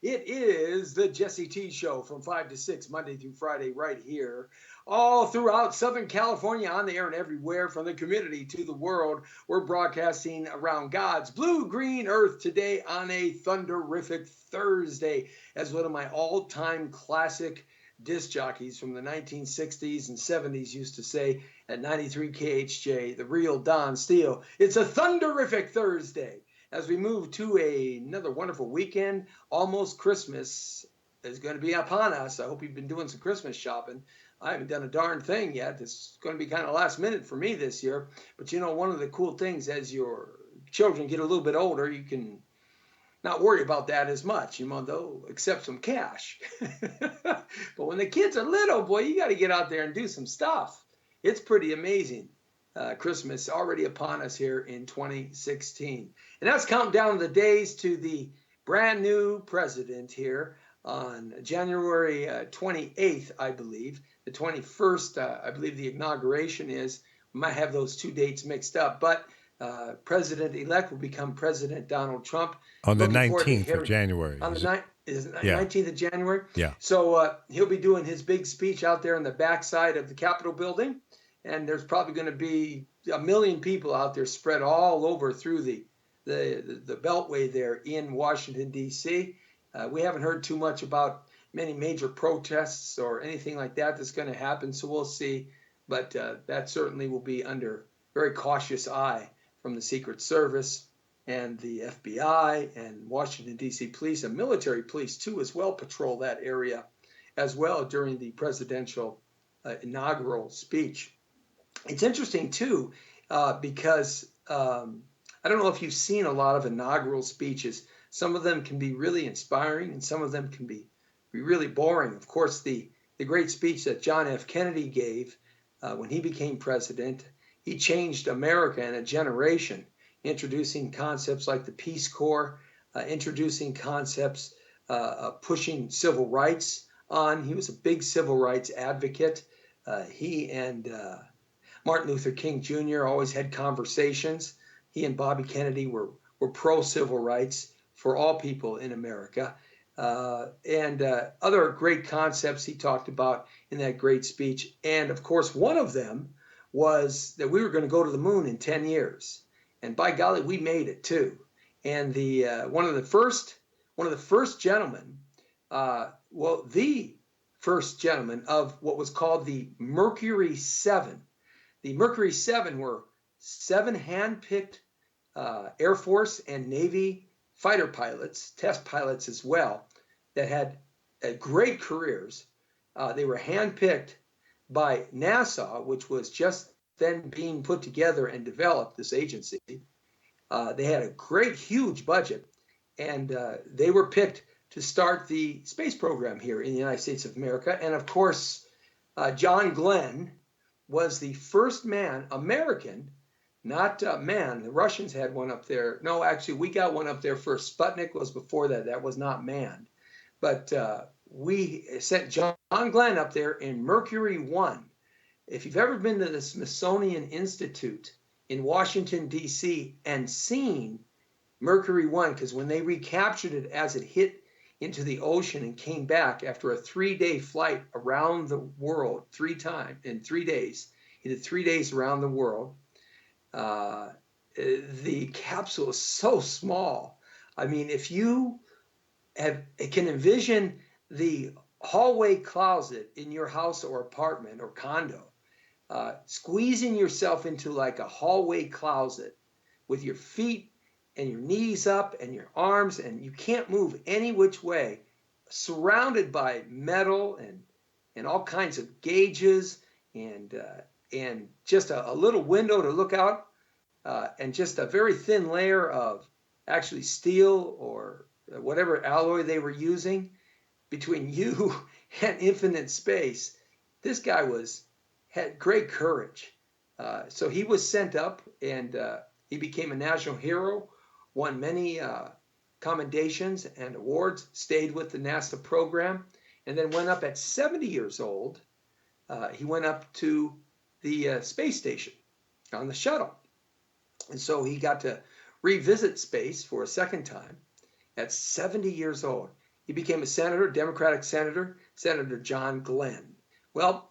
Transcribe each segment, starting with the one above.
It is the Jesse T Show from 5 to 6, Monday through Friday, right here, all throughout Southern California, on the air and everywhere, from the community to the world. We're broadcasting around God's blue green earth today on a thunderific Thursday, as one of my all-time classic disc jockeys from the 1960s and 70s used to say at 93 KHJ, the real Don Steele. It's a thunderific Thursday. As we move to another wonderful weekend, almost Christmas is going to be upon us. I hope you've been doing some Christmas shopping. I haven't done a darn thing yet. It's going to be kind of last minute for me this year. But you know, one of the cool things as your children get a little bit older, you can not worry about that as much. You know, they'll accept some cash. But when the kids are little, boy, you got to get out there and do some stuff. It's pretty amazing. Christmas already upon us here in 2016. And that's counting down the days to the brand new president here on January 28th, I believe. The 21st, I believe the inauguration is. We might have those two dates mixed up, but President-elect will become President Donald Trump. On the Looking forward to 19th of hearing- January. On the is it Yeah. 19th of January? Yeah. So he'll be doing his big speech out there on the backside of the Capitol building. And there's probably going to be 1 million people out there spread all over through the beltway there in Washington, D.C. We haven't heard too much about many major protests or anything like that that's going to happen, so we'll see. But that certainly will be under very cautious eye from the Secret Service and the FBI and Washington, D.C. police and military police, too, as well, patrol that area as well during the presidential inaugural speech. It's interesting, too, because I don't know if you've seen a lot of inaugural speeches. Some of them can be really inspiring, and some of them can be really boring. Of course, the great speech that John F. Kennedy gave when he became president, he changed America in a generation, introducing concepts like the Peace Corps, introducing concepts of pushing civil rights on. He was a big civil rights advocate. He and Martin Luther King Jr. always had conversations. He and Bobby Kennedy were pro-civil rights for all people in America. And other great concepts he talked about in that great speech. And of course, one of them was that we were going to go to the moon in 10 years. And by golly, we made it too. And the one of the first gentlemen, the first gentleman of what was called the Mercury 7. The Mercury 7 were 7 hand-picked Air Force and Navy fighter pilots, test pilots as well, that had great careers. They were hand-picked by NASA, which was just then being put together and developed, this agency. They had a great, huge budget, and they were picked to start the space program here in the United States of America. And of course, John Glenn was the first man, American, not man. The Russians had one up there. No, actually, we got one up there first. Sputnik was before that. That was not manned. But we sent John Glenn up there in Mercury 1. If you've ever been to the Smithsonian Institute in Washington, D.C. and seen Mercury 1, because when they recaptured it as it hit into the ocean and came back after a 3-day flight around the world 3 times in 3 days. He did 3 days around the world. The capsule is so small. I mean, if you can envision the hallway closet in your house or apartment or condo, squeezing yourself into like a hallway closet with your feet and your knees up and your arms, and you can't move any which way, surrounded by metal and all kinds of gauges and just a little window to look out, and just a very thin layer of actually steel or whatever alloy they were using between you and infinite space. This guy had great courage. So he was sent up, and he became a national hero, won many commendations and awards, stayed with the NASA program, and then went up at 70 years old. He went up to the space station on the shuttle. And so he got to revisit space for a second time at 70 years old. he became a senator, Democratic senator, Senator John Glenn. Well,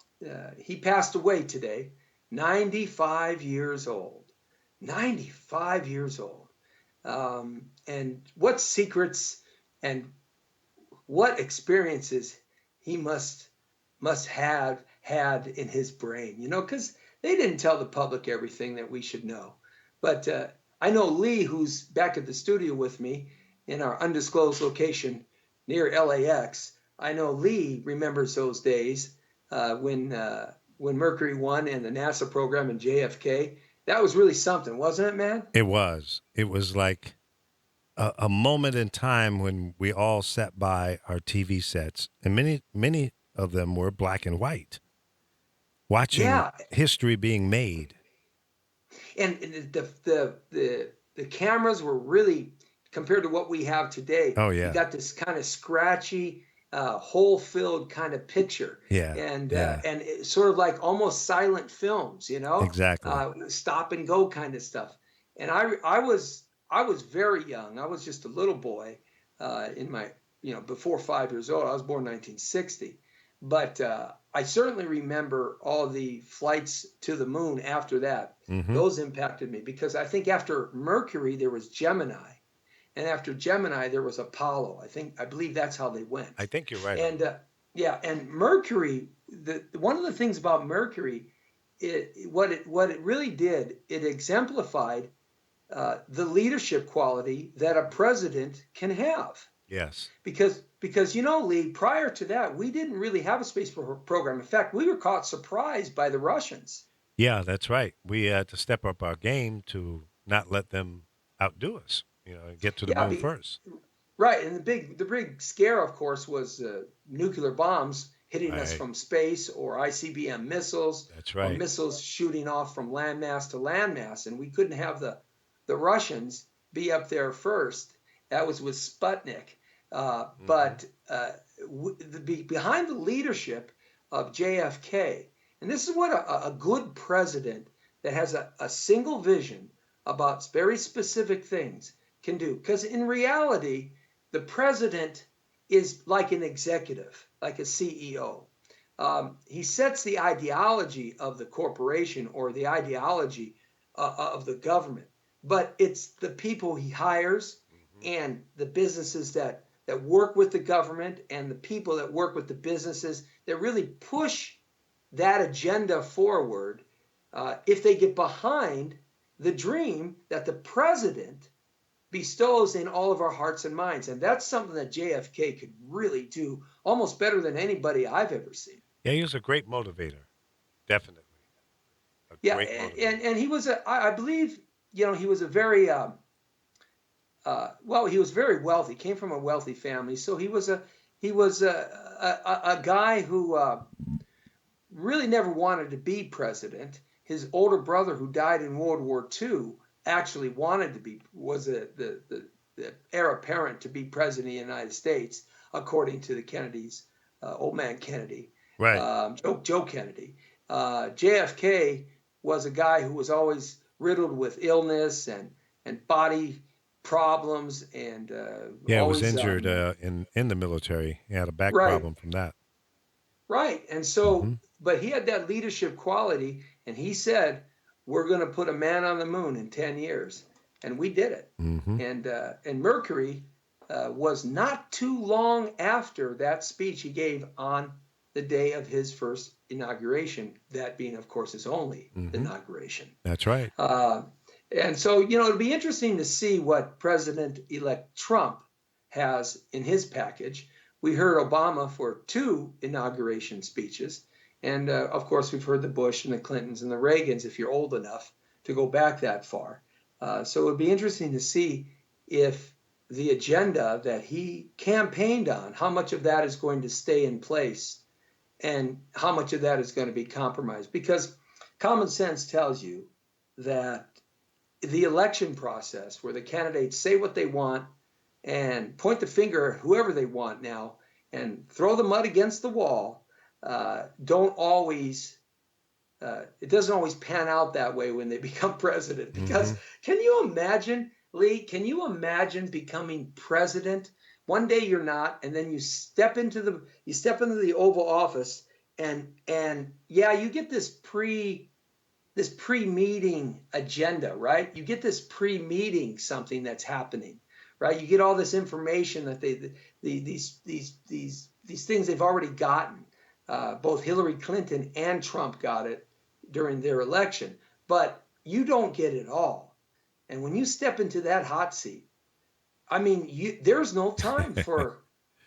he passed away today, 95 years old. 95 years old. And what secrets and what experiences he must have had in his brain, because they didn't tell the public everything that we should know. But I know Lee, who's back at the studio with me in our undisclosed location near LAX. I know Lee remembers those days when Mercury 1 and the NASA program and JFK. That was really something, wasn't it, man? It was. It was like a moment in time when we all sat by our TV sets, and many of them were black and white, watching Yeah, history being made. and the cameras were really, compared to what we have today, Oh you yeah, got this kind of scratchy, hole-filled kind of picture, yeah, and yeah, it's sort of like almost silent films, exactly. stop and go kind of stuff. And I was very young. I was just a little boy in my, before 5 years old. I was born in 1960, but I certainly remember all the flights to the moon after that. Mm-hmm. Those impacted me because I think after Mercury there was Gemini, and after Gemini there was Apollo. I believe that's how they I went. think you're right on And that. yeah, and Mercury. One of the things about Mercury, what it really did, it exemplified the leadership quality that a president can have. Yes. Because Lee, prior to that, we didn't really have a space program. In fact, we were caught surprised by the Russians. Yeah, that's right. We had to step up our game to not let them outdo us. And get to the Yeah, moon first. right. And the big scare, of course, was nuclear bombs hitting us Right. from space, or ICBM missiles, That's or right. missiles shooting off from landmass to landmass, and we couldn't have the Russians be up there first. That was with Sputnik. Mm-hmm. But behind the leadership of JFK, and this is what a good president that has a single vision about very specific things can do. Because in reality, the president is like an executive, like a CEO. He sets the ideology of the corporation or the ideology of the government, but it's the people he hires Mm-hmm. and the businesses that work with the government and the people that work with the businesses that really push that agenda forward if they get behind the dream that the president bestows in all of our hearts and minds. And that's something that JFK could really do almost better than anybody I've ever seen. Yeah, he was a great motivator. Definitely a Yeah, great motivator. and he was I believe, he was a very well, he was very wealthy, came from a wealthy family, so he was a guy who really never wanted to be president. His older brother, who died in World War II, actually wanted to be, was the heir apparent to be president of the United States, according to the Kennedys, old man Kennedy, Right. Joe Kennedy. JFK was a guy who was always riddled with illness and body problems, and Yeah, was always injured in the military. He had a back right. problem from that. Right. And so, Mm-hmm. but he had that leadership quality, and he said, "We're going to put a man on the moon in 10 years." And we did it. Mm-hmm. And Mercury was not too long after that speech he gave on the day of his first inauguration, that being, of course, his only Mm-hmm. inauguration. That's right. And so, it'll be interesting to see what President-elect Trump has in his package. We heard Obama for 2 inauguration speeches. And of course, we've heard the Bush and the Clintons and the Reagans, if you're old enough to go back that far. So it would be interesting to see if the agenda that he campaigned on, how much of that is going to stay in place and how much of that is going to be compromised. Because common sense tells you that the election process, where the candidates say what they want and point the finger at whoever they want now and throw the mud against the wall, don't always it doesn't always pan out that way when they become president. Mm-hmm. Because can you imagine, Lee, can you imagine becoming president One day you're not, and then you step into the Oval Office, and yeah, you get this pre-meeting agenda, right? You get this pre-meeting something that's happening, right? You get all this information that these things they've already gotten. Both Hillary Clinton and Trump got it during their election, but you don't get it all. And when you step into that hot seat, I mean, there's no time for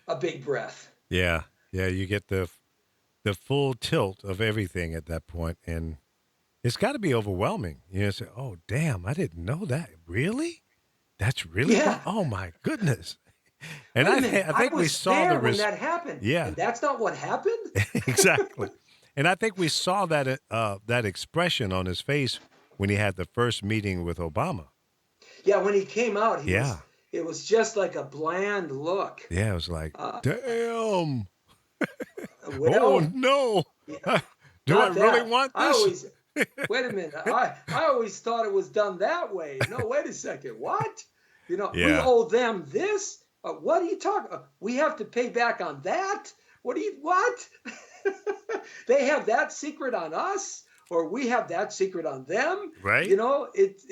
a big breath. Yeah, yeah, you get the full tilt of everything at that point, and it's got to be overwhelming. You know, say, "Oh, damn, I didn't know that. Really? That's really going? Yeah. Oh my goodness!" And Wait a minute. I I think we was saw the there when that happened, yeah, and that's not what happened. exactly. And I think we saw that expression on his face when he had the first meeting with Obama. Yeah, when he came out, Yeah, it was just like a bland look. yeah, it was like, Uh, damn. Oh well, no. yeah, Do I not really that. want I this? always wait a minute. I always thought it was done that way. No, wait a second. What? We Yeah. owe them this. What are you talking? We have to pay back on that. What? They have that secret on us, or we have that secret on them. Right? It's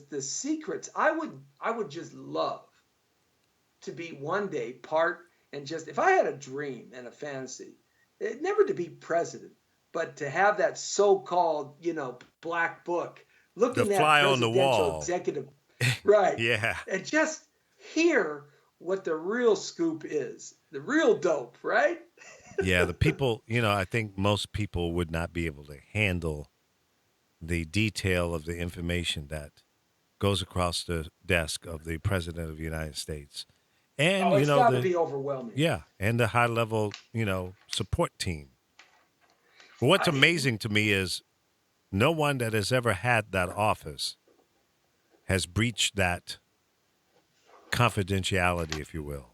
the secrets. I would just love to be one day part, and just if I had a dream and a fantasy, never to be president, but to have that so-called black book, The looking at fly on the presidential wall. executive, right, Yeah. and just hear what the real scoop is, the real dope, right? Yeah, the people, I think most people would not be able to handle the detail of the information that goes across the desk of the president of the United States. And, Oh, it's got to be overwhelming. yeah, and the high level, support team. But what's I, amazing to me is no one that has ever had that office has breached that confidentiality, if you will.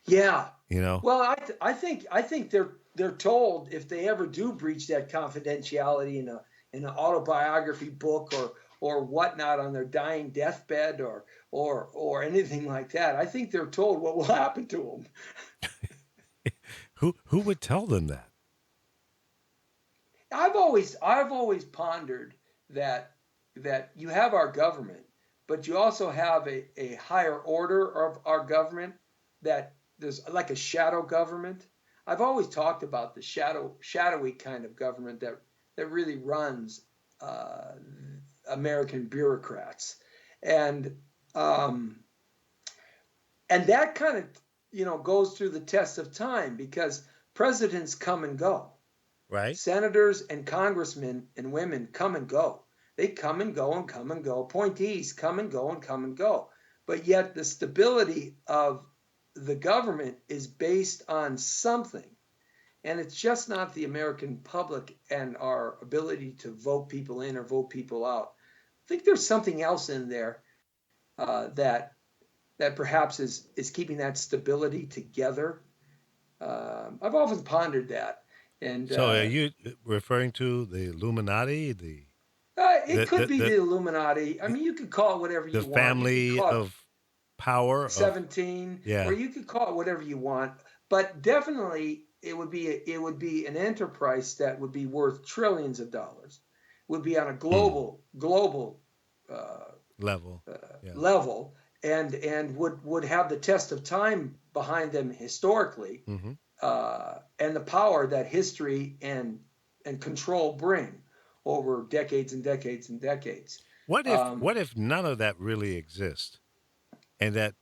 yeah. You know? Well, I think they're told if they ever do breach that confidentiality in an autobiography book or whatnot on their dying deathbed or anything like that. I think they're told what will happen to them. Who would tell them that? I've always pondered that you have our government, but you also have a higher order of our government, that there's like a shadow government. I've always talked about the shadowy kind of government that really runs American bureaucrats, and that kind of goes through the test of time, because presidents come and go. Right? Senators and congressmen and women come and go. They come and go and come and go. Appointees come and go and come and go. But yet the stability of the government is based on something. And it's just not the American public and our ability to vote people in or vote people out. I think there's something else in there that perhaps is keeping that stability together. I've often pondered that. And So are you referring to the Illuminati, it could be the Illuminati. I mean, you could call it whatever you the want. You could family call it of power? 17, Yeah. or you could call it whatever you want. But definitely, it would be an enterprise that would be worth trillions of dollars. Would be on a global Level. Yeah. level, and would have the test of time behind them historically, Mm-hmm. and the power that history and control bring over decades and decades and decades. What if none of that really exists, and that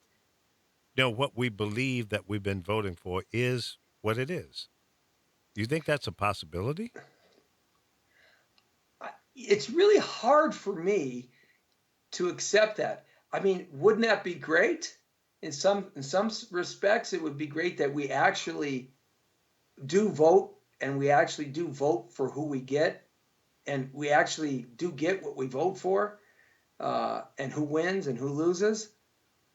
what we believe that we've been voting for is what it is? Do you think that's a possibility? It's really hard for me to accept that. I mean, wouldn't that be great? In some respects, it would be great that we actually do vote, and we actually do vote for who we get, and we actually do get what we vote for, and who wins and who loses.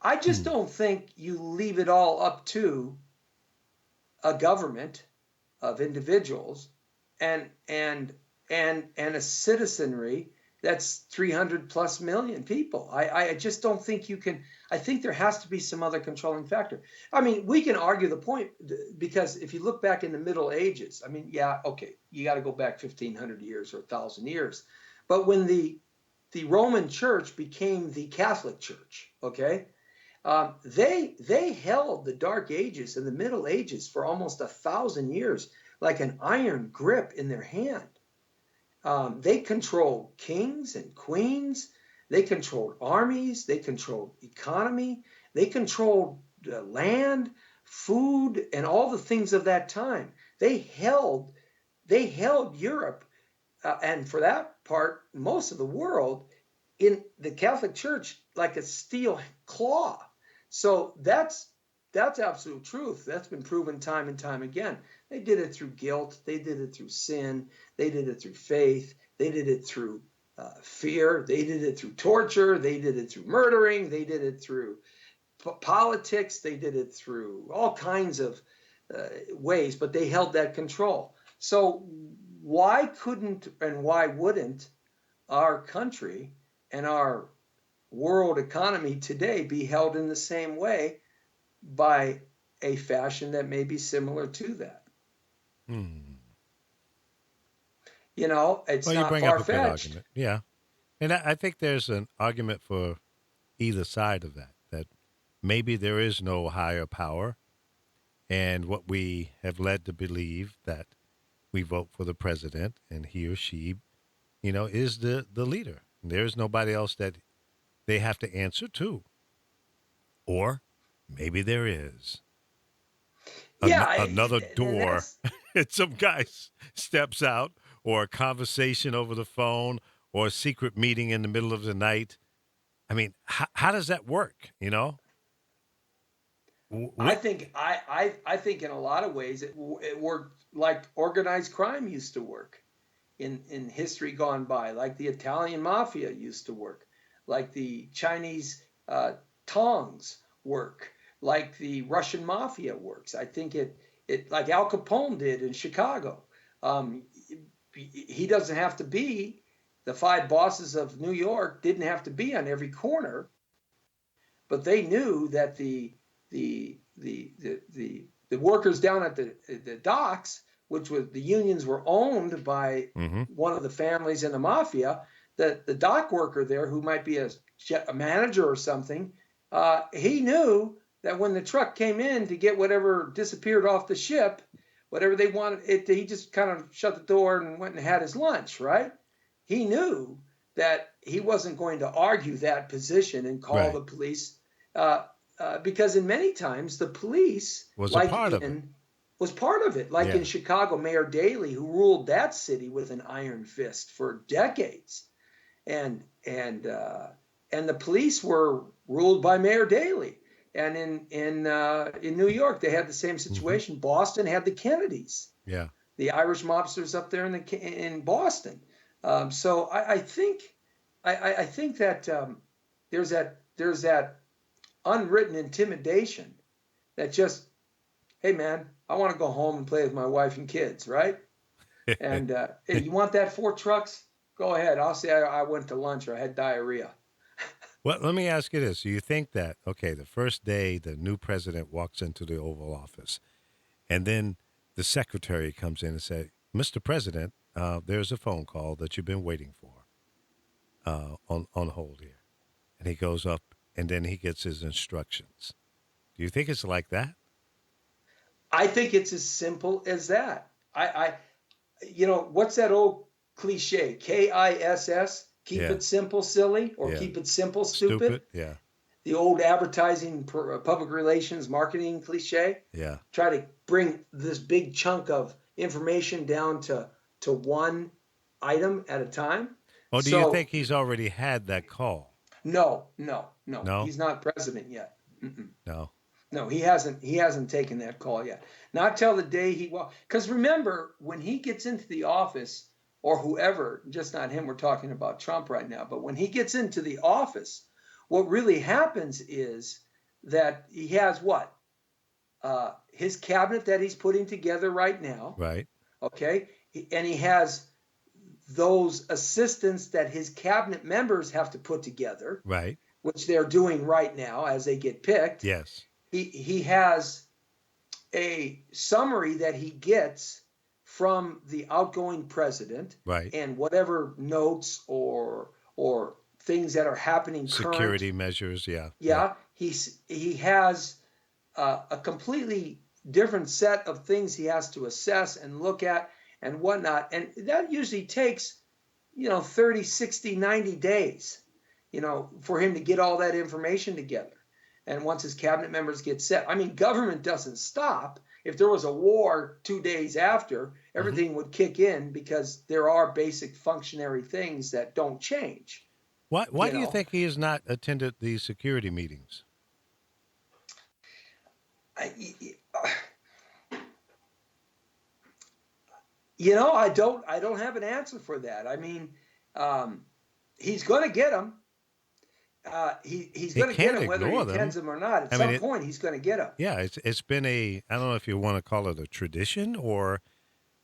I just don't think you leave it all up to a government of individuals and a citizenry that's 300 plus million people. I just don't think you can. I think there has to be some other controlling factor. I mean, we can argue the point because if you look back in the Middle Ages, I mean, yeah, okay, you got to go back 1,500 years or 1,000 years. But when the Roman Church became the Catholic Church, okay, they held the Dark Ages and the Middle Ages for almost 1,000 years like an iron grip in their hand. They controlled kings and queens. They controlled armies. They controlled economy. They controlled land, food, and all the things of that time. They held Europe, and for that part, most of the world in the Catholic Church like a steel claw. So that's absolute truth. That's been proven time and time again. They did it through guilt. They did it through sin. They did it through faith. They did it through fear. They did it through torture. They did it through murdering. They did it through politics. They did it through all kinds of ways, but they held that control. So why couldn't and why wouldn't our country and our world economy today be held in the same way by a fashion that may be similar to that? It's Well, you not bring up a good far-fetched. argument. Yeah. And I think there's an argument for either side of that, that maybe there is no higher power. And what we have led to believe that we vote for the president and he or she, is the leader. There's nobody else that they have to answer to. Or maybe there is Yeah, another and door and some guy steps out, or a conversation over the phone, or a secret meeting in the middle of the night. I mean, how does that work? I think I think in a lot of ways it worked like organized crime used to work in history gone by, like the Italian mafia used to work, like the Chinese tongs work, like the Russian mafia works. I think it like Al Capone did in Chicago. Um, he doesn't have to be the five bosses of New York didn't have to be on every corner, but they knew that the workers down at the docks, which was the unions were owned by one of the families in the mafia, that the dock worker there, who might be a manager or something, he knew that when the truck came in to get whatever disappeared off the ship, whatever they wanted, he just kind of shut the door and went and had his lunch, right? He knew that he wasn't going to argue that position and call the police, because in many times the police was a part of it. Was part of it. Like in Chicago, Mayor Daley, who ruled that city with an iron fist for decades, and the police were ruled by Mayor Daley. And in New York, they had the same situation. Boston had the Kennedys, the Irish mobsters up there in Boston. So I think that there's that unwritten intimidation that just, hey man, I want to go home and play with my wife and kids, right? And hey, you want that 4 trucks? Go ahead. I'll say I went to lunch or I had diarrhea. Well, let me ask you this. Do you think that, okay, the first day the new president walks into the Oval Office, and then the secretary comes in and says, Mr. President, there's a phone call that you've been waiting for on hold here. And he goes up, and then he gets his instructions. Do you think it's like that? I think it's as simple as that. What's that old cliche? KISS? Keep it simple, silly, or keep it simple, stupid. Yeah. The old advertising, public relations, marketing cliche. Yeah. Try to bring this big chunk of information down to one item at a time. Oh, do you think he's already had that call? No. He's not president yet. Mm-mm. No, he hasn't taken that call yet. Not till the day he walks. Because remember, when he gets into the office, or whoever, just not him, we're talking about Trump right now, but when he gets into the office, what really happens is that he has what? His cabinet that he's putting together right now. Right. Okay. And he has those assistants that his cabinet members have to put together, Right. which they're doing right now as they get picked. Yes. He has a summary that he gets from the outgoing president, Right. and whatever notes or things that are happening Security current. measures. Yeah. Yeah, he has a completely different set of things he has to assess and look at and whatnot, and that usually takes 30, 60, 90 days for him to get all that information together. And once his cabinet members get set, I mean, government doesn't stop. If there was a war 2 days after, everything would kick in, because there are basic functionary things that don't change. Why do you think he has not attended these security meetings? I don't have an answer for that. I mean, he's going to get them. He's going to get them whether he attends them or not. At some point, he's going to get them. Yeah, it's been I don't know if you want to call it a tradition, or,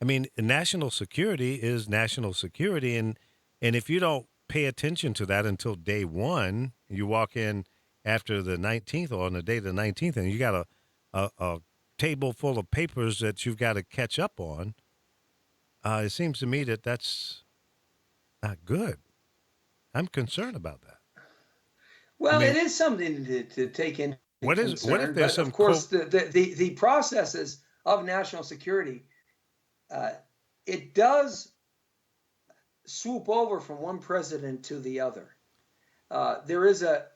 I mean, national security is national security, and if you don't pay attention to that until day one, you walk in after the 19th or on the day of the 19th, and you got a table full of papers that you've got to catch up on. It seems to me that that's not good. I'm concerned about that. Well, it is something to take into concern. What if there's some? Of course, the processes of national security, it does swoop over from one president to the other. There is the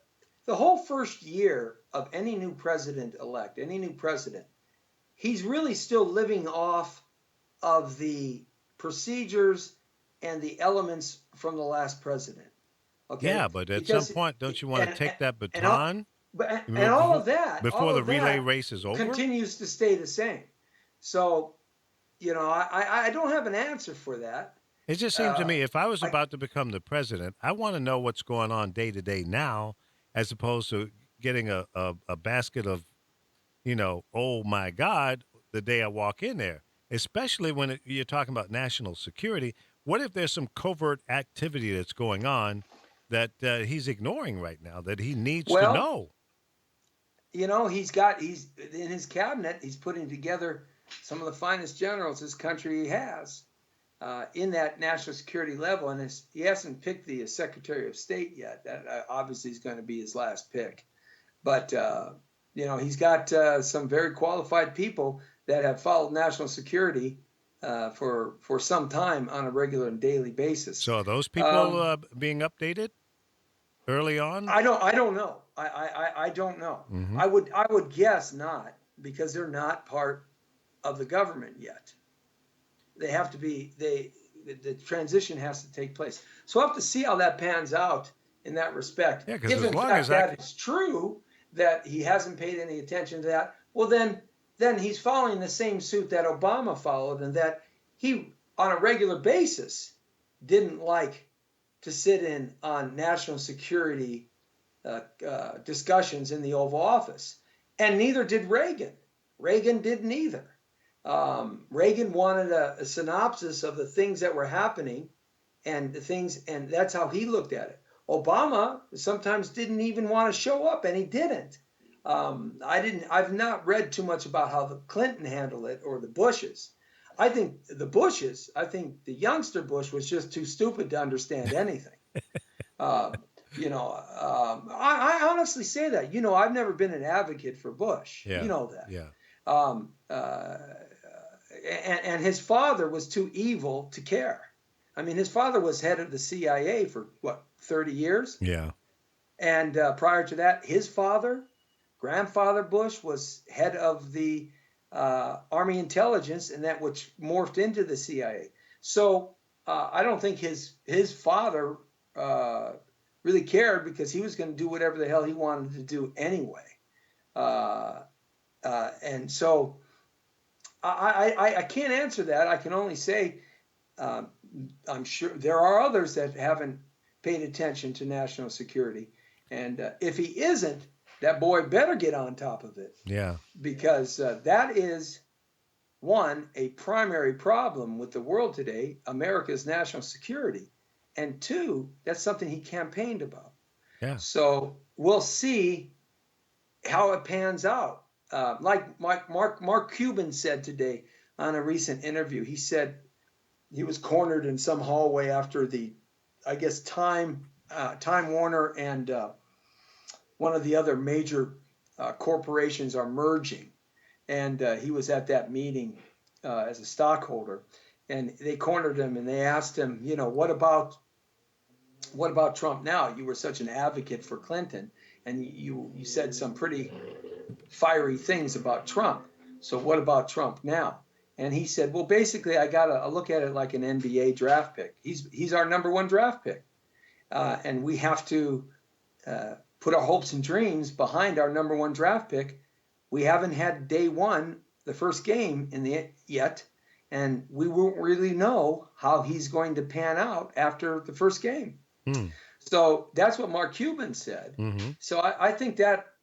whole first year of any new president-elect, any new president, he's really still living off of the procedures and the elements from the last president. Okay. Yeah, but at some point, don't you want to take that baton? And all of that before the relay race is over, continues to stay the same. So, I don't have an answer for that. It just seems to me, if I was about to become the president, I want to know what's going on day to day now, as opposed to getting a basket of, oh my God, the day I walk in there. Especially when you're talking about national security. What if there's some covert activity that's going on that he's ignoring right now, that he needs to know? He's in his cabinet, he's putting together some of the finest generals this country has in that national security level, and he hasn't picked the Secretary of State yet. That obviously is going to be his last pick. But, he's got some very qualified people that have followed national security for some time on a regular and daily basis. So are those people being updated early on? I don't know. I don't know. Mm-hmm. I would guess not, because they're not part of the government yet. They have to be. The transition has to take place. So we'll have to see how that pans out in that respect. Yeah, because if as in long fact as that is true, that he hasn't paid any attention to that, well then he's following the same suit that Obama followed, and that he, on a regular basis, didn't like to sit in on national security discussions in the Oval Office. And neither did Reagan. Reagan didn't either. Reagan wanted a synopsis of the things that were happening and that's how he looked at it. Obama sometimes didn't even want to show up, and he didn't. I've not read too much about how the Clinton handled it, or the Bushes. I think the youngster Bush was just too stupid to understand anything. I honestly say that. I've never been an advocate for Bush. Yeah. You know that. Yeah. And his father was too evil to care. I mean, his father was head of the CIA for 30 years? Yeah. And prior to that, his grandfather Bush, was head of the Army intelligence, and that which morphed into the CIA. So I don't think his father really cared, because he was going to do whatever the hell he wanted to do anyway. And so I can't answer that. I can only say I'm sure there are others that haven't paid attention to national security. And if he isn't, that boy better get on top of it. Yeah. Because that is one, a primary problem with the world today, America's national security, and two, that's something he campaigned about. Yeah. So we'll see how it pans out. Like Mark Cuban said today on a recent interview, he said he was cornered in some hallway after I guess Time Warner and one of the other major corporations are merging, and he was at that meeting as a stockholder, and they cornered him and they asked him, what about Trump now? You were such an advocate for Clinton, and you said some pretty fiery things about Trump. So what about Trump now? And he said, well, basically, I look at it like an NBA draft pick. He's our number one draft pick, and we have to put our hopes and dreams behind our number one draft pick. We haven't had day one, the first game yet, and we won't really know how he's going to pan out after the first game. Hmm. So that's what Mark Cuban said. Mm-hmm. So I think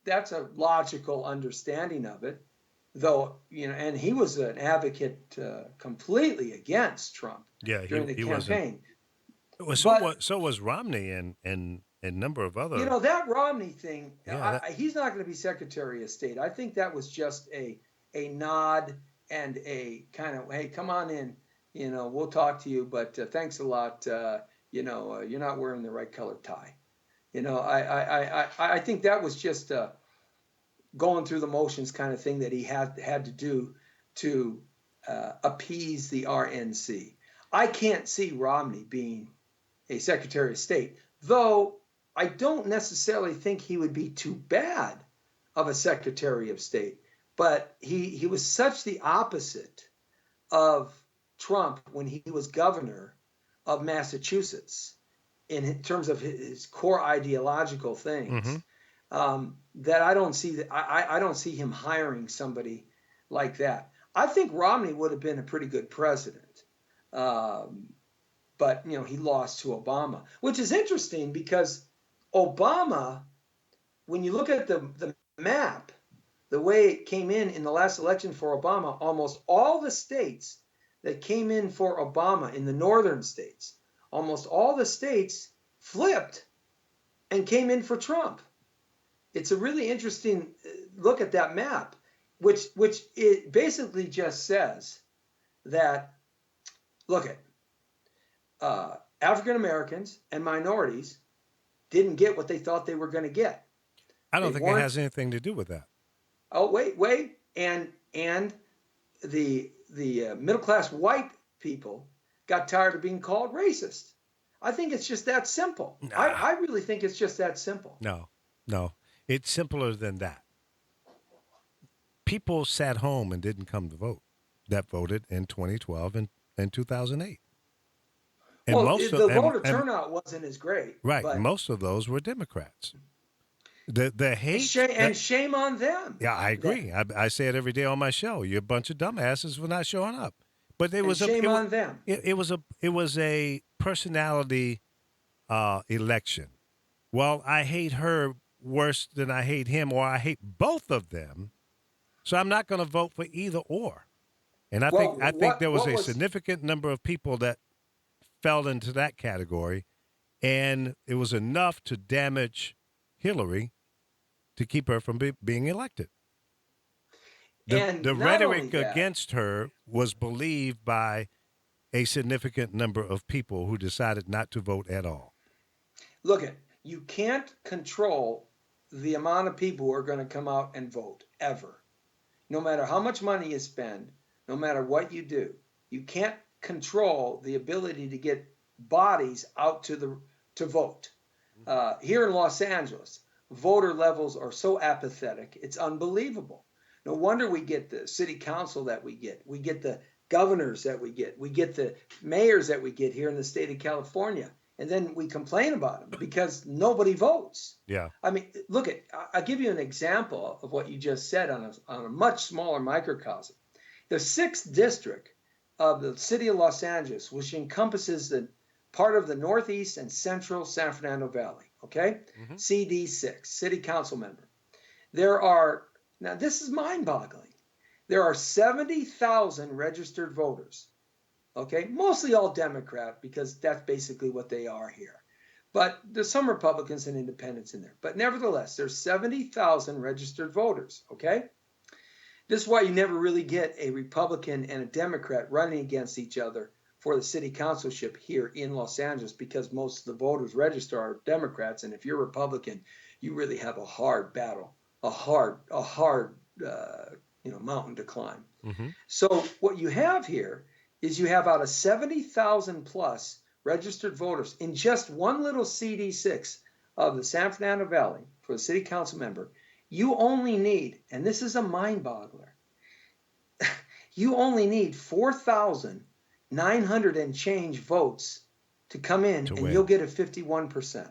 that's a logical understanding of it, though, and he was an advocate completely against Trump during the campaign. So was Romney and a number of other. That Romney thing, he's not going to be Secretary of State. I think that was just a nod and a kind of, hey, come on in, we'll talk to you, but thanks a lot. You're not wearing the right color tie. I think that was just going through the motions kind of thing that he had to do to appease the RNC. I can't see Romney being a Secretary of State, though I don't necessarily think he would be too bad of a Secretary of State. But he was such the opposite of Trump when he was governor of Massachusetts in terms of his core ideological things, that I don't see him hiring somebody like that. I think Romney would have been a pretty good president, but he lost to Obama, which is interesting because Obama, when you look at the map, the way it came in the last election for Obama, almost all the states that came in for Obama in the northern states, almost all the states flipped and came in for Trump. It's a really interesting look at that map, which it basically just says that, look at African Americans and minorities didn't get what they thought they were going to get. I don't think it has anything to do with that. Oh, wait. And the middle class white people got tired of being called racist. I think it's just that simple. Nah. I really think it's just that simple. No. It's simpler than that. People sat home and didn't come to vote that voted in 2012 and 2008. And the voter turnout wasn't as great. Right. Most of those were Democrats. The hate and shame on them. Yeah, I agree. I say it every day on my show. You're a bunch of dumbasses for not showing up. But shame on them. It was a personality election. Well, I hate her worse than I hate him, or I hate both of them. So I'm not going to vote for either or. And I think there was a significant number of people that fell into that category, and it was enough to damage Hillary to keep her from being elected. The rhetoric against her was believed by a significant number of people who decided not to vote at all. Look, you can't control the amount of people who are going to come out and vote, ever. No matter how much money you spend, no matter what you do, you can't control the ability to get bodies out to vote. Here in Los Angeles, voter levels are so apathetic, it's unbelievable. No wonder we get the city council that we get the governors that we get the mayors that we get here in the state of California, and then we complain about them because nobody votes. Yeah. I mean, look, I'll give you an example of what you just said on a much smaller microcosm. The 6th district of the city of Los Angeles, which encompasses the part of the northeast and central San Fernando Valley, okay? Mm-hmm. CD6, city council member. Now this is mind-boggling. There are 70,000 registered voters. Okay, mostly all Democrat because that's basically what they are here. But there's some Republicans and independents in there. But nevertheless, there's 70,000 registered voters. Okay, this is why you never really get a Republican and a Democrat running against each other for the city councilship here in Los Angeles, because most of the voters registered are Democrats, and if you're Republican, you really have a hard battle, a hard mountain to climb. Mm-hmm. So what you have here is you have out of 70,000 plus registered voters in just one little CD6 of the San Fernando Valley for the city council member. You only need, and this is a mind boggler, you only need 4,900 and change votes to come in, and you'll get a 51%.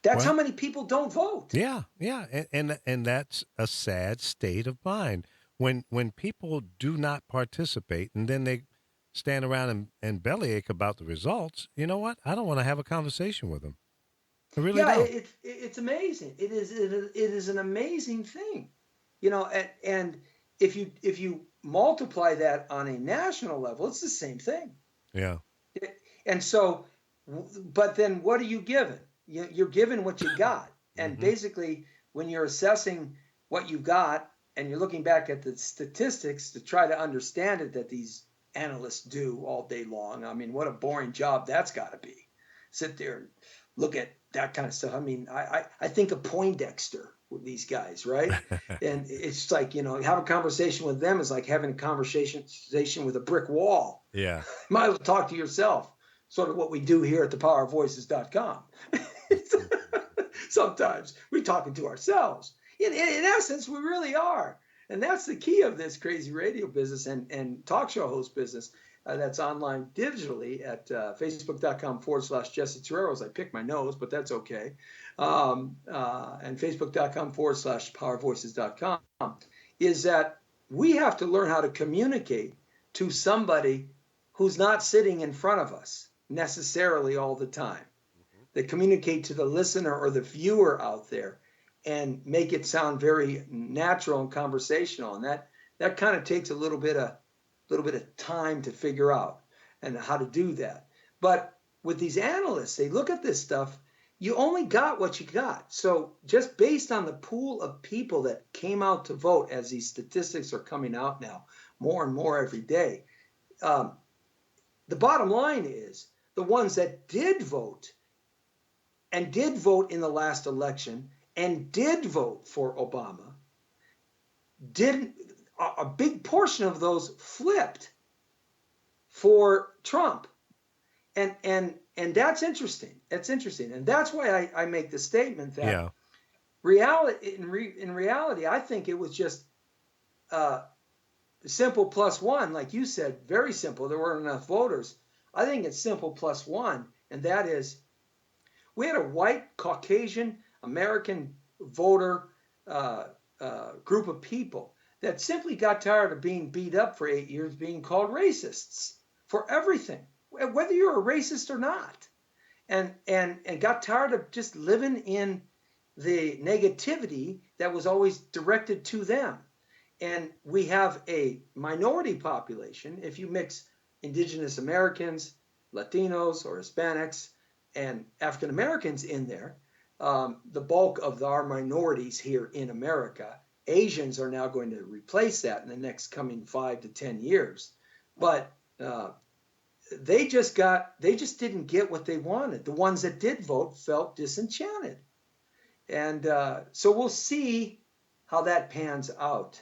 That's how many people don't vote. Yeah, and that's a sad state of mind when people do not participate, and then they stand around and bellyache about the results. You know what? I don't want to have a conversation with them. I really don't. It's amazing. It is an amazing thing, and if you multiply that on a national level, it's the same thing. Yeah. And so, but then what are you given? You're given what you got. And basically, when you're assessing what you've got and you're looking back at the statistics to try to understand it that these analysts do all day long, I mean, what a boring job that's got to be. Sit there and look at that kind of stuff. I mean, I think of Poindexter with these guys, right? And it's like, have a conversation with them is like having a conversation with a brick wall. Yeah. Might as well talk to yourself. Sort of what we do here at thepowerofvoices.com. Sometimes we're talking to ourselves. In essence, we really are. And that's the key of this crazy radio business and talk show host business that's online digitally at facebook.com/Jesse Toreros. I picked my nose, but that's okay. And facebook.com/powervoices.com is that we have to learn how to communicate to somebody who's not sitting in front of us necessarily all the time. That communicate to the listener or the viewer out there and make it sound very natural and conversational. And that kind of takes a little bit of time to figure out and how to do that. But with these analysts, they look at this stuff, you only got what you got. So just based on the pool of people that came out to vote, as these statistics are coming out now more and more every day, the bottom line is the ones that did vote and did vote in the last election and did vote for Obama, a big portion of those flipped for Trump. And that's interesting. That's interesting. And that's why I make the statement that in reality, I think it was just simple plus one, like you said, very simple. There weren't enough voters. I think it's simple plus one, and that is we had a white Caucasian American voter group of people that simply got tired of being beat up for 8 years, being called racists for everything, whether you're a racist or not, and got tired of just living in the negativity that was always directed to them. And we have a minority population. If you mix indigenous Americans, Latinos, or Hispanics, and African Americans in there, the bulk of our minorities here in America, Asians are now going to replace that in the next coming 5 to 10 years. But they just didn't get what they wanted. The ones that did vote felt disenchanted. And so we'll see how that pans out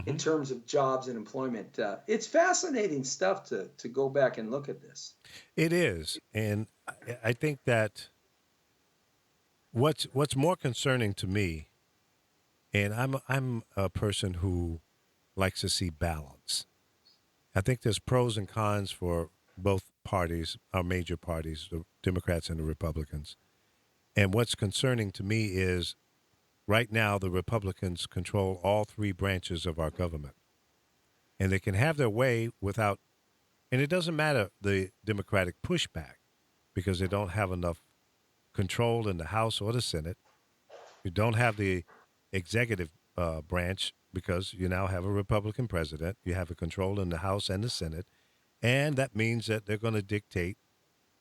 in terms of jobs and employment. It's fascinating stuff to go back and look at this. It is. And I think that what's more concerning to me, and I'm a person who likes to see balance. I think there's pros and cons for both parties, our major parties, the Democrats and the Republicans. And what's concerning to me is right now the Republicans control all three branches of our government. And they can have their way without, and it doesn't matter the Democratic pushback because they don't have enough control in the House or the Senate. You don't have the executive branch because you now have a Republican president. You have a control in the House and the Senate. And that means that they're going to dictate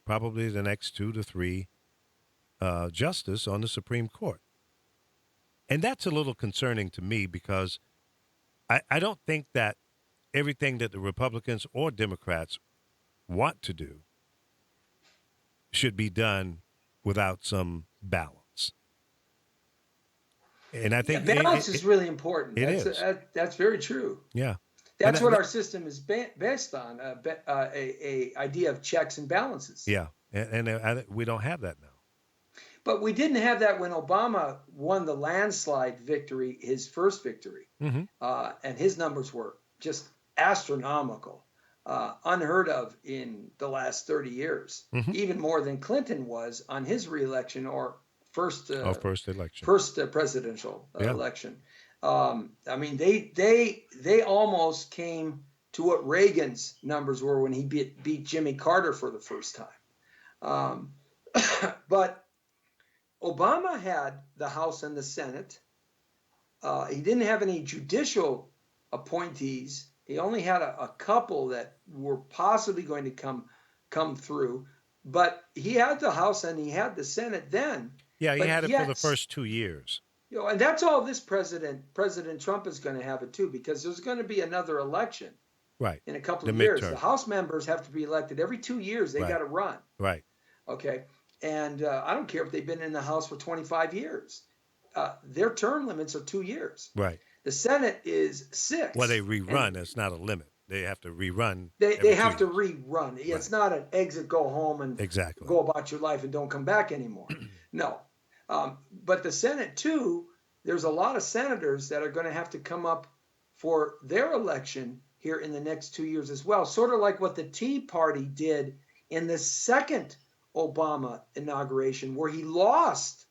probably the next 2 to 3 justice on the Supreme Court. And that's a little concerning to me because I don't think that everything that the Republicans or Democrats want to do should be done without some balance. And I think balance is really important. That's very true. Yeah. That's what our system is based on, a idea of checks and balances. Yeah, and we don't have that now. But we didn't have that when Obama won the landslide victory, his first victory. Mm-hmm. And his numbers were just astronomical, unheard of in the last 30 years, mm-hmm. even more than Clinton was on his reelection or first presidential election. I mean, they almost came to what Reagan's numbers were when he beat Jimmy Carter for the first time. But Obama had the House and the Senate. He didn't have any judicial appointees. He only had a couple that were possibly going to come through. But he had the House and he had the Senate then. Yeah, he had it for the first 2 years. And that's all this President Trump is going to have it too, because there's going to be another election, right, in a couple of years. The House members have to be elected every 2 years. They got to run. Right. Okay. And I don't care if they've been in the House for 25 years. Their term limits are 2 years. Right. The Senate is 6. Well, they rerun. It's not a limit. They have to rerun. They have to rerun. Right. It's not an exit, go home, and go about your life and don't come back anymore. No. But the Senate, too, there's a lot of senators that are going to have to come up for their election here in the next 2 years as well, sort of like what the Tea Party did in the second Obama inauguration, where he lost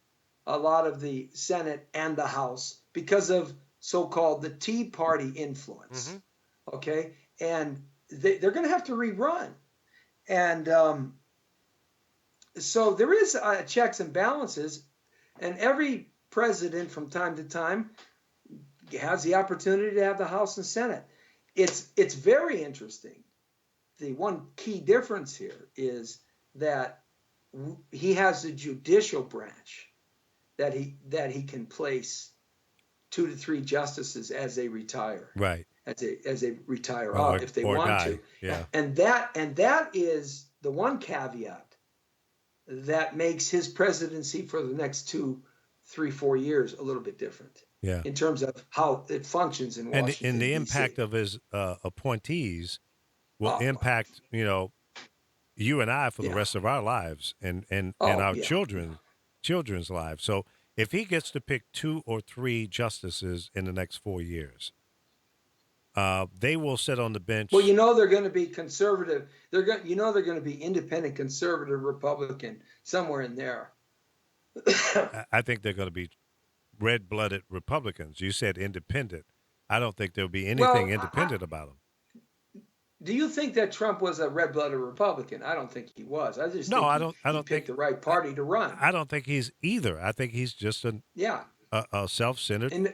a lot of the Senate and the House because of so-called the Tea Party influence. Mm-hmm. Okay. And they're going to have to rerun. And so there is checks and balances. And every president from time to time has the opportunity to have the House and Senate. It's very interesting. The one key difference here is that he has the judicial branch that he can place 2 to 3 justices as they retire. Right. As they retire out if they want die. to. Yeah. And that is the one caveat that makes his presidency for the next 2, 3, 4 years a little bit different. Yeah. In terms of how it functions in Washington. And the impact of his appointees will impact, you and I for the rest of our lives and our children's lives. So if he gets to pick 2 or 3 justices in the next 4 years, they will sit on the bench. Well, they're going to be conservative. They're going to be independent, conservative, Republican, somewhere in there. I think they're going to be red-blooded Republicans. You said independent. I don't think there'll be anything independent about them. Do you think that Trump was a red-blooded Republican? I don't think he was. I just think I don't he picked the right party to run. I don't think he's either. I think he's just a self-centered,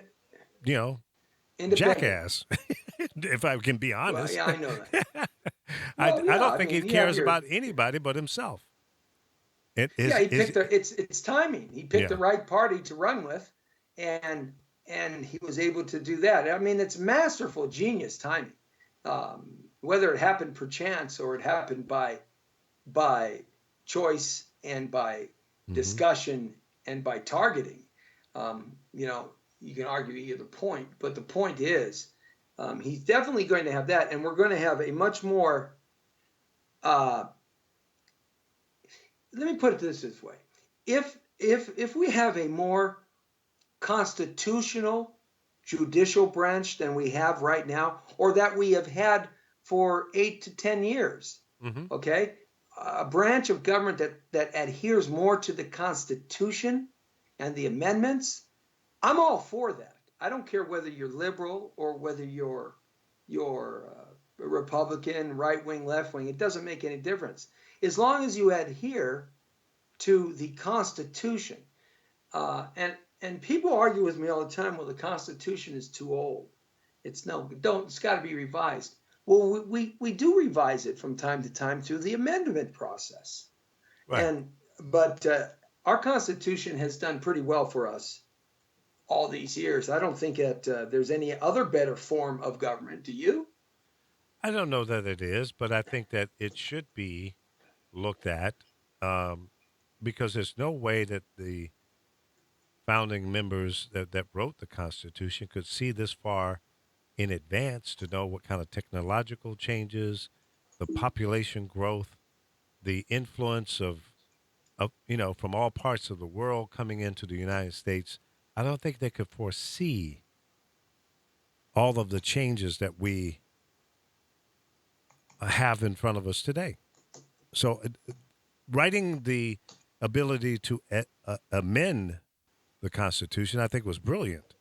jackass. If I can be honest. Well, yeah, I know that. I don't think he cares about anybody but himself. It's timing. He picked the right party to run with, and he was able to do that. I mean, it's masterful, genius timing. Whether it happened perchance or it happened by choice and by discussion and by targeting, you can argue either point. But the point is, he's definitely going to have that, and we're going to have a much more. Let me put it this way: if we have a more constitutional judicial branch than we have right now, or that we have had for 8 to 10 years, okay, a branch of government that adheres more to the Constitution and the amendments, I'm all for that. I don't care whether you're liberal or whether you're Republican, right wing, left wing. It doesn't make any difference as long as you adhere to the Constitution. And people argue with me all the time, well, the Constitution is too old. It's no, don't, it's got to be revised. Well, we do revise it from time to time through the amendment process. Right. And, but our Constitution has done pretty well for us all these years. I don't think that there's any other better form of government. Do you? I don't know that it is, but I think that it should be looked at, um, because there's no way that the founding members that wrote the Constitution could see this far in advance to know what kind of technological changes, the population growth, the influence of from all parts of the world coming into the United States. I don't think they could foresee all of the changes that we have in front of us today. So, writing the ability to amend the Constitution, I think, was brilliant.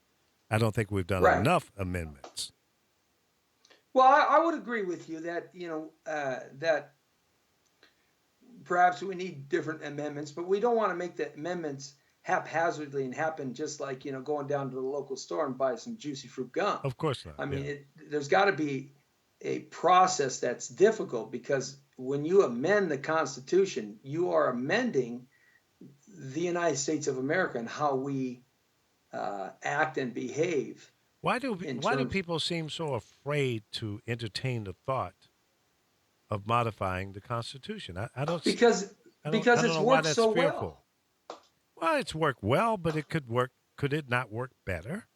I don't think we've done Right. enough amendments. Well, I would agree with you that that perhaps we need different amendments, but we don't want to make the amendments haphazardly and happen just like going down to the local store and buy some juicy fruit gum. Of course not. I mean, Yeah. there's got to be a process that's difficult, because when you amend the Constitution, you are amending the United States of America and how we act and behave Why do in why do terms. people seem so afraid to entertain the thought of modifying the Constitution? Because I don't it's know why worked that's so fearful. well. Well, it's worked well, but it could work. Could it not work better?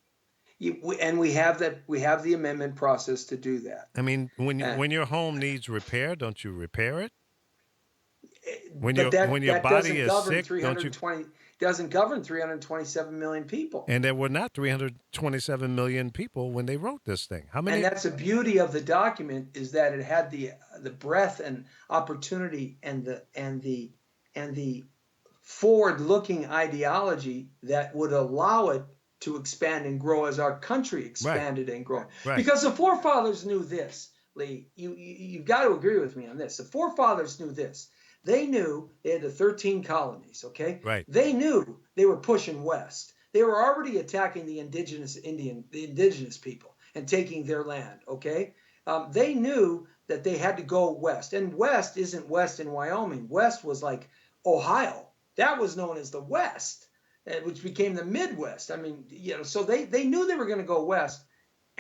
And we have that. We have the amendment process to do that. I mean, And, when your home needs repair, don't you repair it? but When your that body doesn't is govern sick, don't you? 320 doesn't govern 327 million people. And there were not 327 million people when they wrote this thing. How And many? that's the beauty of the document, is that it had the breadth and opportunity and the forward-looking ideology that would allow it to expand and grow as our country expanded and grown. Right. Because the forefathers knew this, Lee. You've got to agree with me on this. The forefathers knew this. They knew they had the 13 colonies, okay? Right. They knew they were pushing west. They were already attacking the indigenous people and taking their land, okay? They knew that they had to go west. And west isn't west in Wyoming. West was like Ohio. That was known as the West, which became the Midwest. I mean, so they knew they were going to go west.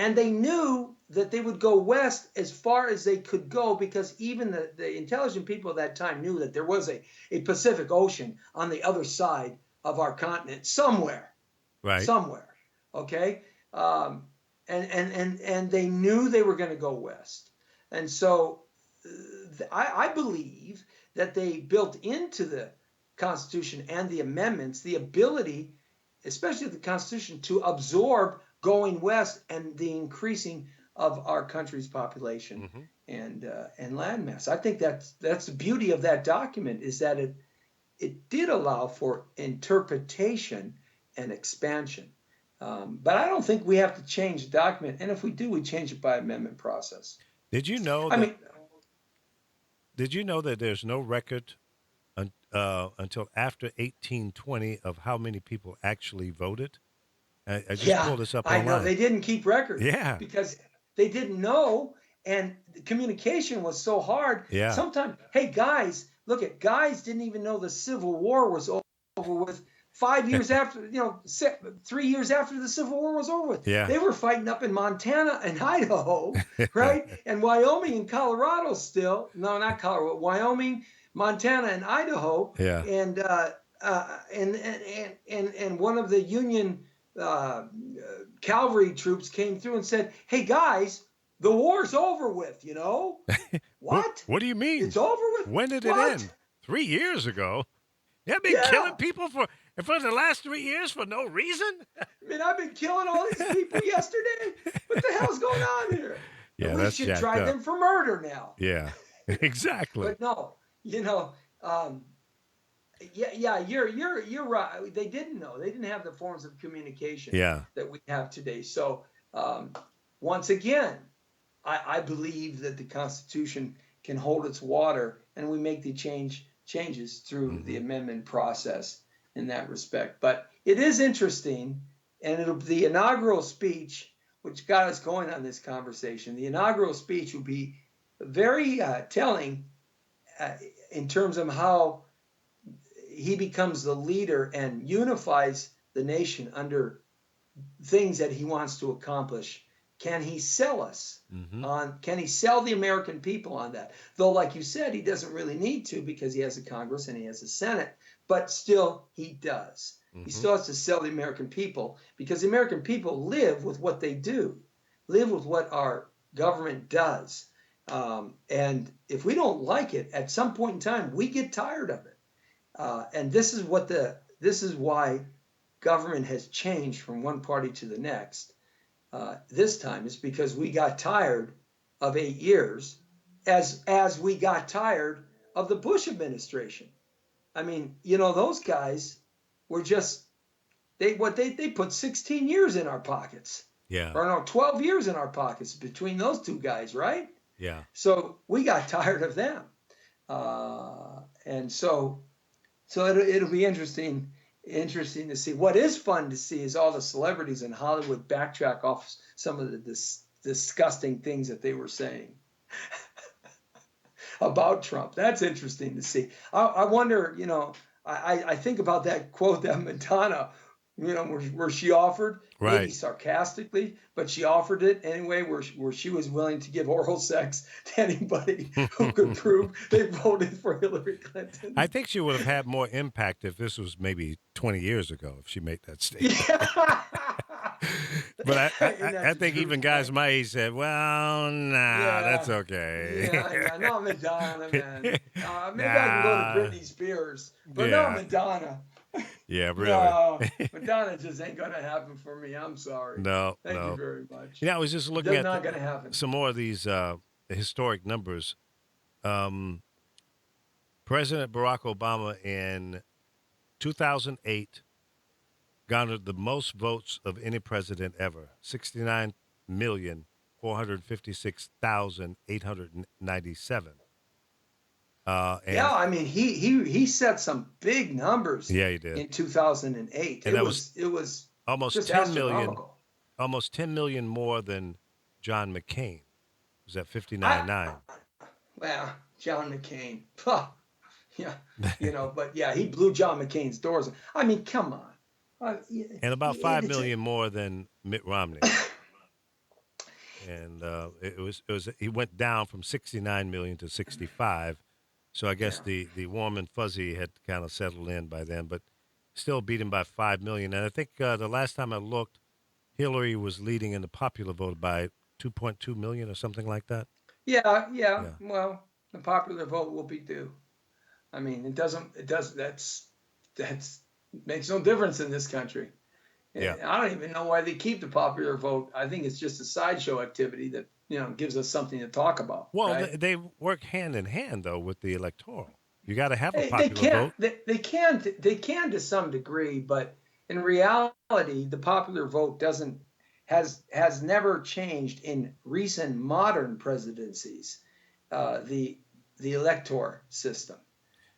And they knew that they would go west as far as they could go, because even the intelligent people at that time knew that there was a Pacific Ocean on the other side of our continent somewhere. Right. Somewhere. Okay. And they knew they were going to go west. And so I believe that they built into the Constitution and the amendments the ability, especially the Constitution, to absorb going west and the increasing of our country's population and landmass. I think that's the beauty of that document, is that it did allow for interpretation and expansion. But I don't think we have to change the document, and if we do, we change it by amendment process. Did you know that? Did you know that there's no record until after 1820 of how many people actually voted? I just pulled this up online. I know they didn't keep records. Yeah. Because they didn't know, and the communication was so hard. Yeah. Sometimes, hey guys, guys didn't even know the Civil War was over with 5 years after, 3 years after the Civil War was over with. Yeah. They were fighting up in Montana and Idaho, right? And Wyoming and Colorado still. No, not Colorado. Wyoming, Montana, and Idaho. Yeah. And one of the Union cavalry troops came through and said, "Hey guys, the war's over with, What? What do you mean? It's over with? When did it end? 3 years ago. They've been killing people for the last 3 years for no reason? I mean, I've been killing all these people yesterday. What the hell's going on here? Yeah, we should try them for murder now." Yeah, exactly. But no, you're right. They didn't know. They didn't have the forms of communication that we have today. So once again, I believe that the Constitution can hold its water, and we make the changes through the amendment process in that respect. But it is interesting, and the inaugural speech, which got us going on this conversation. The inaugural speech will be very telling in terms of how he becomes the leader and unifies the nation under things that he wants to accomplish. Can he sell us on? Can he sell the American people on that? Though, like you said, he doesn't really need to because he has a Congress and he has a Senate, but still he does. He still has to sell the American people because the American people live with what they do, live with what our government does. And if we don't like it, at some point in time, we get tired of it. And this is why government has changed from one party to the next. This time is because we got tired of 8 years, as we got tired of the Bush administration. I mean, those guys were just they put 16 years in our pockets. Yeah. Or no, 12 years in our pockets between those two guys, right? Yeah. So we got tired of them, and so it'll be interesting to see. What is fun to see is all the celebrities in Hollywood backtrack off some of the disgusting things that they were saying about Trump. That's interesting to see. I wonder, I think about that quote that Madonna, where she offered, right, maybe sarcastically, but she offered it anyway, where she was willing to give oral sex to anybody who could prove they voted for Hillary Clinton. I think she would have had more impact if this was maybe 20 years ago, if she made that statement. Yeah. But I think even guys my age said, well, nah, that's okay. Yeah, not Madonna, man. Maybe I can go to Britney Spears, but not Madonna. Yeah, really. No, Madonna just ain't going to happen for me. I'm sorry. No, Thank you very much. I was just looking not gonna happen. some more of these historic numbers. President Barack Obama in 2008 garnered the most votes of any president ever, 69,456,897. Yeah, I mean, he set some big numbers. Yeah, he did. In 2008. And it was almost just 10 million, almost 10 million more than John McCain. Was at 59.9. Well, John McCain. Yeah, but yeah, he blew John McCain's doors. I mean, come on. And about 5 million more than Mitt Romney. And he went down from 69 million to 65. So I guess the warm and fuzzy had kind of settled in by then, but still beat him by 5 million. And I think the last time I looked, Hillary was leading in the popular vote by 2.2 million or something like that. Yeah. Well, the popular vote will be due. I mean, that's makes no difference in this country. Yeah. I don't even know why they keep the popular vote. I think it's just a sideshow activity that, gives us something to talk about. Well, right? they work hand in hand, though, with the electoral. You got to have a popular vote. They can to some degree, but in reality, the popular vote has never changed in recent modern presidencies. The elector system.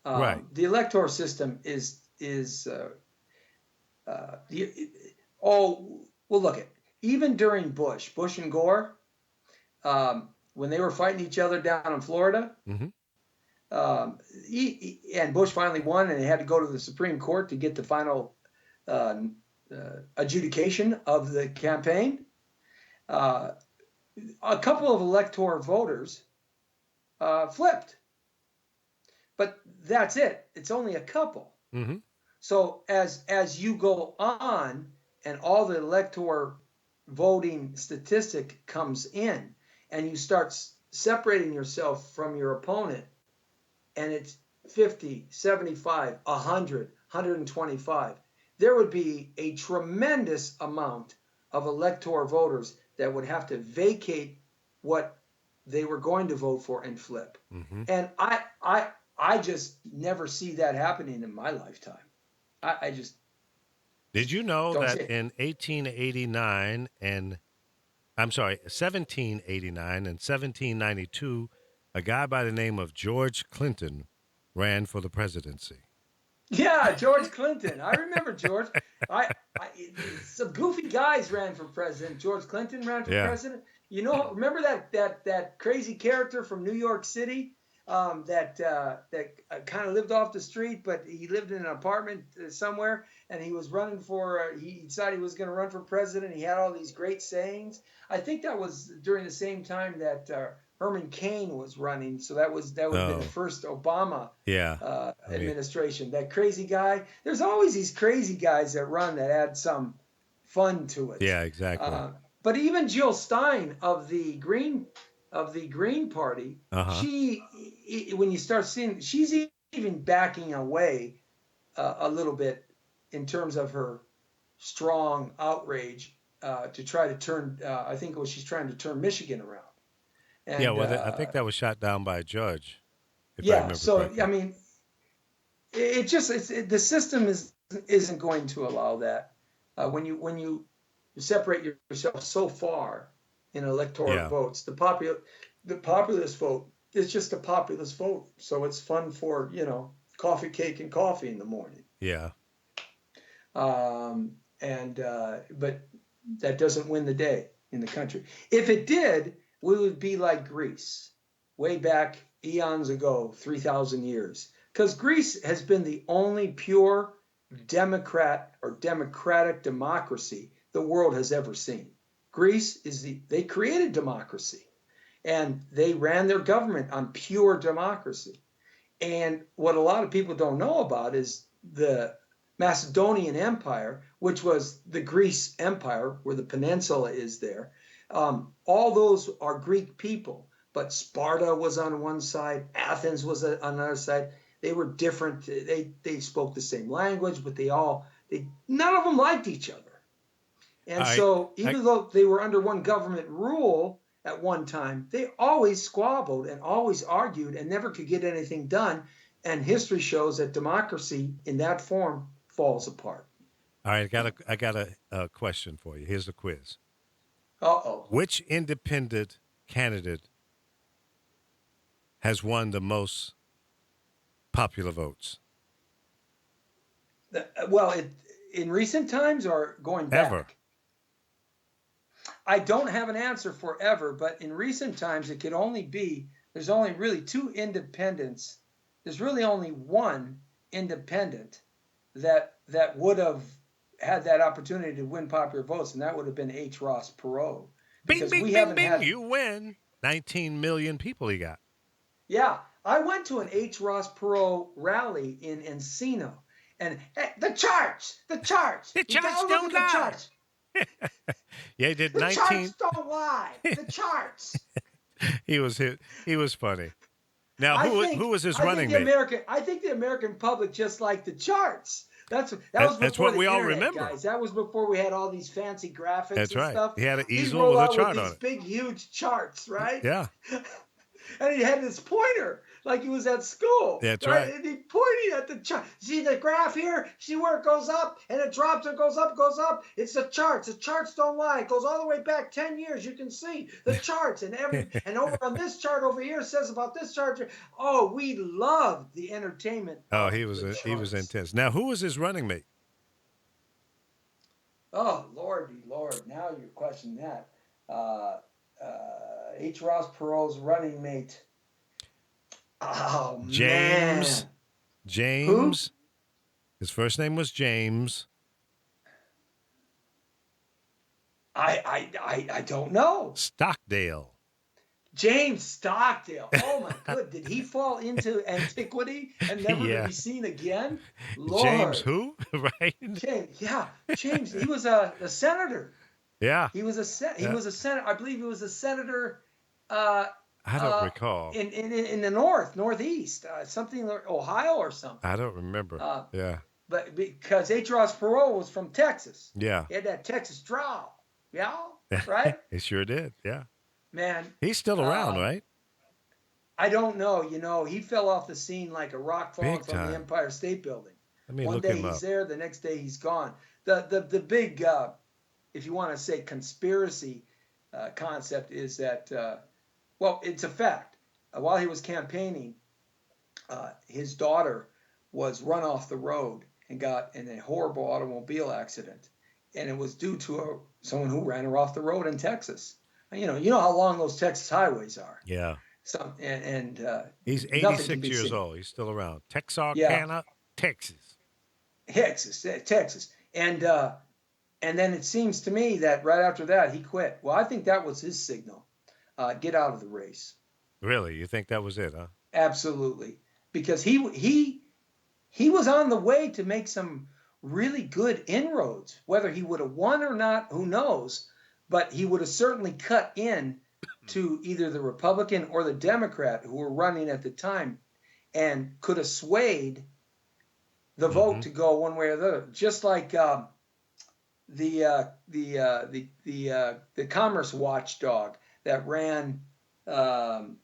Right. The elector system is look at even during Bush and Gore, when they were fighting each other down in Florida, and Bush finally won, and they had to go to the Supreme Court to get the final adjudication of the campaign. A couple of elector voters flipped, but that's it. It's only a couple. Mm-hmm. So as you go on and all the elector voting statistic comes in and you start separating yourself from your opponent and it's 50, 75, 100, 125, there would be a tremendous amount of elector voters that would have to vacate what they were going to vote for and flip. Mm-hmm. And I just never see that happening in my lifetime. I just. Did you know that in 1789 and 1792, a guy by the name of George Clinton ran for the presidency? Yeah, George Clinton. I remember George. I some goofy guys ran for president. George Clinton ran for Yeah. president. You know, remember that crazy character from New York City that kind of lived off the street, but he lived in an apartment somewhere, and he was running for. He decided he was going to run for president. He had all these great sayings. I think that was during the same time that Herman Cain was running. So that would have been the Oh, first Obama yeah. I mean, administration. That crazy guy. There's always these crazy guys that run that add some fun to it. yeah, exactly. But even Jill Stein of the Green Party, Uh-huh. when you start seeing, she's even backing away a little bit in terms of her strong outrage to try to turn. I think she's trying to turn Michigan around. Yeah, And well, I think that was shot down by a judge, if I yeah, remember so I correctly. mean, the system isn't going to allow that. When you separate yourself so far in electoral Yeah. votes, the populist vote is just a populist vote. So it's fun for coffee, cake, and coffee in the morning. Yeah. And but that doesn't win the day in the country. If it did, we would be like Greece, way back eons ago, 3,000 years. Because Greece has been the only pure democrat or democratic democracy the world has ever seen. Greece they created democracy, and they ran their government on pure democracy. And what a lot of people don't know about is the Macedonian Empire, which was the Greece Empire, where the peninsula is there. All those are Greek people, but Sparta was on one side, Athens was on another side. They were different. They spoke the same language, but none of them liked each other. All And right. so, I, even though they were under one government rule at one time, they always squabbled and always argued and never could get anything done. And history shows that democracy in that form falls apart. all right. I got a question for you. Here's a quiz. Uh oh. Which independent candidate has won the most popular votes Well, in recent times or going ever? back? I don't have an answer forever, but in recent times, it could only be there's only really two independents. There's really only one independent that would have had that opportunity to win popular votes, and that would have been H. Ross Perot, Bing, because bing, we bing, haven't bing. had. You win. 19 million people he got. Yeah, I went to an H. Ross Perot rally in Encino, and hey, the charts, the charts. The You charts gotta look don't at the lie. charts. Yeah, he did The charts 19. don't lie. The charts. He was hit. He was funny. Now, I who think was his I think running the mate? American public just liked the charts. That was That's before what we the all internet, remember. guys. That was before we had all these fancy graphics That's and right. stuff. He had an He'd easel roll with a out with chart on these it. big, huge charts, right? Yeah, And he had this pointer like he was at school, that's right? right. And he pointed at the chart. See the graph here? See where it goes up and it drops and goes up, goes up? It's the charts. The charts don't lie. It goes all the way back 10 years. You can see the charts, and over on this chart over here says about this chart. Oh, we loved the entertainment Oh, of the he was charts. intense. Now, who was his running mate? Oh, Lordy, Lord. Now you're questioning that. Uh, H. Ross Perot's running mate. Oh, James. man. Who? James. His first name was James. I don't know. Stockdale. James Stockdale. Oh my good. Did he fall into antiquity and never to Yeah. be seen again? James Lord. who? Right? James, yeah. James. He was a senator. Yeah. He was Yeah. a senator. I believe he was a senator I don't recall. in the northeast, something Ohio or something. I don't remember. Yeah. But because H. Ross Perot was from Texas. Yeah. He had that Texas drawl. Yeah, right? He sure did. Yeah. Man, He's still around, right? I don't know. He fell off the scene like a rock falling Big from time. the Empire State Building. Let me One look day him he's up. there, the next day he's gone. The big, if you want to say conspiracy concept is that, well, it's a fact. While he was campaigning, his daughter was run off the road and got in a horrible automobile accident, and it was due to someone who ran her off the road in Texas. You know how long those Texas highways are. Yeah. And He's nothing can 86 be years seen. old. He's still around. Yeah, Texarkana, Texas. Texas, and then it seems to me that right after that he quit. Well, I think that was his signal. Get out of the race. Really? You think that was it, huh? Absolutely, because he was on the way to make some really good inroads. Whether he would have won or not, who knows? But he would have certainly cut in to either the Republican or the Democrat who were running at the time, and could have swayed the vote to go one way or the other. Just like the Commerce Watchdog that ran an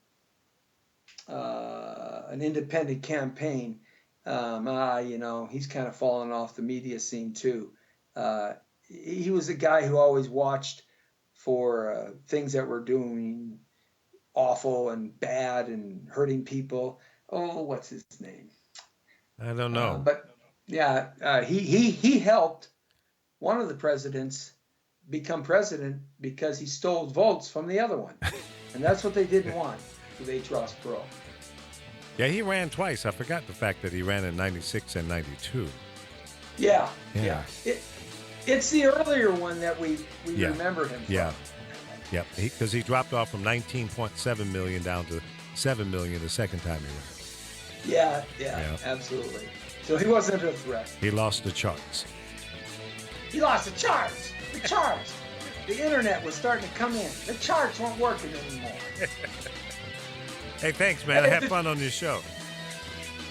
independent campaign. He's kind of fallen off the media scene too. He was a guy who always watched for things that were doing awful and bad and hurting people. Oh, what's his name? I don't know. But yeah, he helped one of the presidents become president because he stole votes from the other one, and that's what they didn't want with H. Ross Perot. Yeah, he ran twice. I forgot the fact that he ran in 96 and 92. Yeah. Yeah. It's the earlier one that we remember him from. Yeah. Yep. Because he dropped off from 19.7 million down to 7 million the second time he ran. Yeah, absolutely. So he wasn't a threat. He lost the charts. He lost the charts. The charts. The internet was starting to come in. The charts weren't working anymore. Hey, thanks, man. I had fun on this show.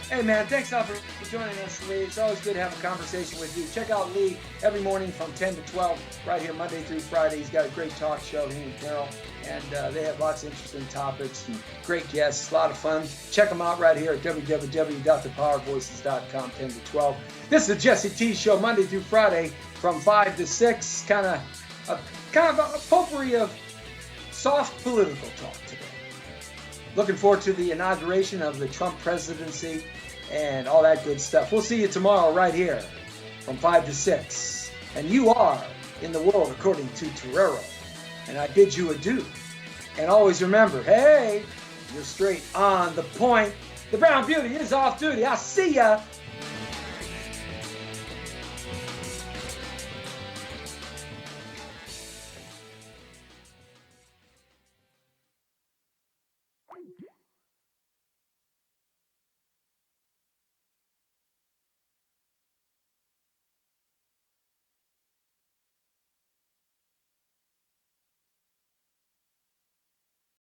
Hey, man, thanks all for joining us, Lee. It's always good to have a conversation with you. Check out Lee every morning from 10 to 12, right here, Monday through Friday. He's got a great talk show, he and Carol, and they have lots of interesting topics and great guests, a lot of fun. Check them out right here at www.thepowervoices.com, 10 to 12. This is the Jesse T Show, Monday through Friday from 5 to 6, kind of a potpourri of soft political talk today. Looking forward to the inauguration of the Trump presidency and all that good stuff. We'll see you tomorrow right here from 5 to 6. And you are in the world according to Torero. And I bid you adieu. And always remember, hey, you're straight on the point. The Brown Beauty is off duty. I'll see ya